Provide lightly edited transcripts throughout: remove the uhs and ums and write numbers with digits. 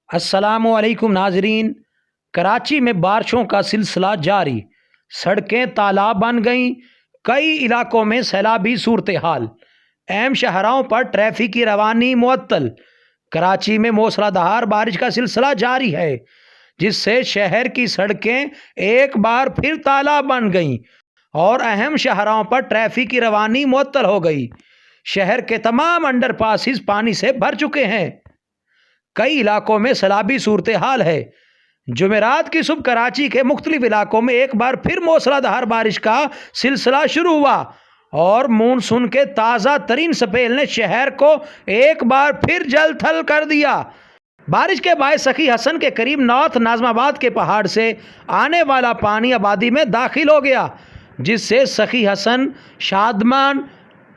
السلام علیکم ناظرین، کراچی میں بارشوں کا سلسلہ جاری، سڑکیں تالاب بن گئیں، کئی علاقوں میں سیلابی صورتحال، اہم شاہراہوں پر ٹریفک کی روانی معطل۔ کراچی میں موسلا دھار بارش کا سلسلہ جاری ہے، جس سے شہر کی سڑکیں ایک بار پھر تالاب بن گئیں اور اہم شاہراہوں پر ٹریفک کی روانی معطل ہو گئی۔ شہر کے تمام انڈر پاسز پانی سے بھر چکے ہیں، کئی علاقوں میں سیلابی صورتحال ہے۔ جمعرات کی صبح کراچی کے مختلف علاقوں میں ایک بار پھر موسلا دھار بارش کا سلسلہ شروع ہوا اور مونسون کے تازہ ترین سپیل نے شہر کو ایک بار پھر جل تھل کر دیا۔ بارش کے باعث سخی حسن کے قریب نارتھ ناظم آباد کے پہاڑ سے آنے والا پانی آبادی میں داخل ہو گیا، جس سے سخی حسن، شادمان،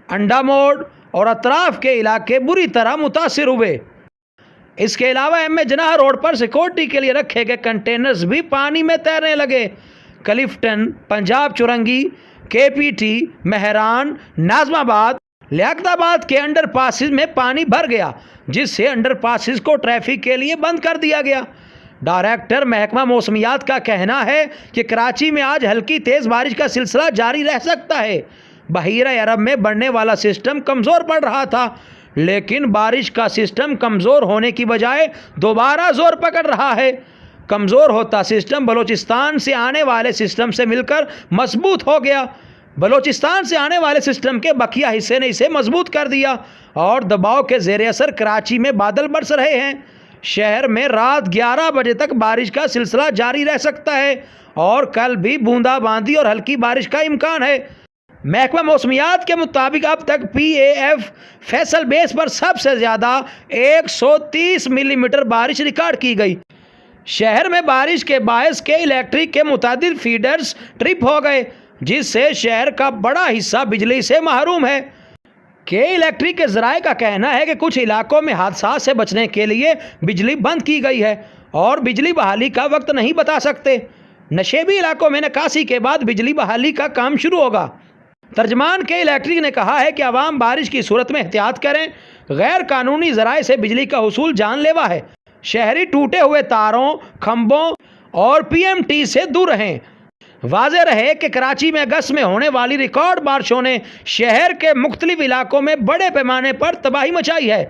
انڈا موڑ اور اطراف کے علاقے بری طرح متاثر ہوئے۔ اس کے علاوہ ایم اے جناح روڈ پر سیکورٹی کے لیے رکھے گئے کنٹینرز بھی پانی میں تیرنے لگے۔ کلفٹن، پنجاب چورنگی، کے پی ٹی، مہران، ناظم آباد، لیاقت آباد کے انڈر پاسز میں پانی بھر گیا، جس سے انڈر پاسز کو ٹریفک کے لیے بند کر دیا گیا۔ ڈائریکٹر محکمہ موسمیات کا کہنا ہے کہ کراچی میں آج ہلکی تیز بارش کا سلسلہ جاری رہ سکتا ہے۔ بحیرہ عرب میں بڑھنے والا سسٹم کمزور پڑ رہا تھا، لیکن بارش کا سسٹم کمزور ہونے کی بجائے دوبارہ زور پکڑ رہا ہے۔ کمزور ہوتا سسٹم بلوچستان سے آنے والے سسٹم سے مل کر مضبوط ہو گیا۔ بلوچستان سے آنے والے سسٹم کے بقیہ حصے نے اسے مضبوط کر دیا اور دباؤ کے زیر اثر کراچی میں بادل برس رہے ہیں۔ شہر میں رات 11 بجے تک بارش کا سلسلہ جاری رہ سکتا ہے اور کل بھی بوندا باندی اور ہلکی بارش کا امکان ہے۔ محکمہ موسمیات کے مطابق اب تک پی اے ایف فیصل بیس پر سب سے زیادہ 130 ملی میٹر بارش ریکارڈ کی گئی۔ شہر میں بارش کے باعث کے الیکٹرک کے متعدد فیڈرز ٹرپ ہو گئے، جس سے شہر کا بڑا حصہ بجلی سے محروم ہے۔ کے الیکٹرک کے ذرائع کا کہنا ہے کہ کچھ علاقوں میں حادثات سے بچنے کے لیے بجلی بند کی گئی ہے اور بجلی بحالی کا وقت نہیں بتا سکتے۔ نشیبی علاقوں میں نکاسی کے بعد بجلی بحالی کا کام شروع ہوگا۔ ترجمان کے الیکٹرک نے کہا ہے کہ عوام بارش کی صورت میں احتیاط کریں، غیر قانونی ذرائع سے بجلی کا حصول جان لیوا ہے۔ شہری ٹوٹے ہوئے تاروں، کھمبوں اور پی ایم ٹی سے دور رہیں۔ واضح رہے کہ کراچی میں اگست میں ہونے والی ریکارڈ بارشوں نے شہر کے مختلف علاقوں میں بڑے پیمانے پر تباہی مچائی ہے،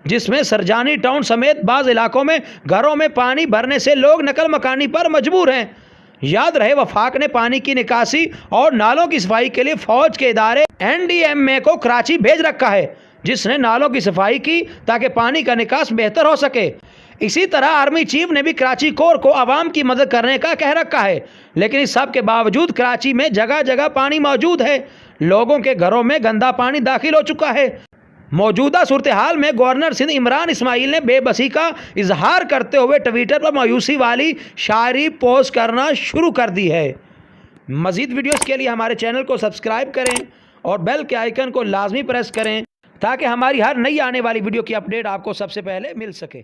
جس میں سرجانی ٹاؤن سمیت بعض علاقوں میں گھروں میں پانی بھرنے سے لوگ نقل مکانی پر مجبور ہیں۔ یاد رہے وفاق نے پانی کی نکاسی اور نالوں کی صفائی کے لیے فوج کے ادارے این ڈی ایم اے کو کراچی بھیج رکھا ہے، جس نے نالوں کی صفائی کی تاکہ پانی کا نکاس بہتر ہو سکے۔ اسی طرح آرمی چیف نے بھی کراچی کور کو عوام کی مدد کرنے کا کہہ رکھا ہے، لیکن اس سب کے باوجود کراچی میں جگہ جگہ پانی موجود ہے۔ لوگوں کے گھروں میں گندا پانی داخل ہو چکا ہے۔ موجودہ صورتحال میں گورنر سندھ عمران اسماعیل نے بے بسی کا اظہار کرتے ہوئے ٹویٹر پر مایوسی والی شاعری پوسٹ کرنا شروع کر دی ہے۔ مزید ویڈیوز کے لیے ہمارے چینل کو سبسکرائب کریں اور بیل کے آئیکن کو لازمی پریس کریں تاکہ ہماری ہر نئی آنے والی ویڈیو کی اپڈیٹ آپ کو سب سے پہلے مل سکے۔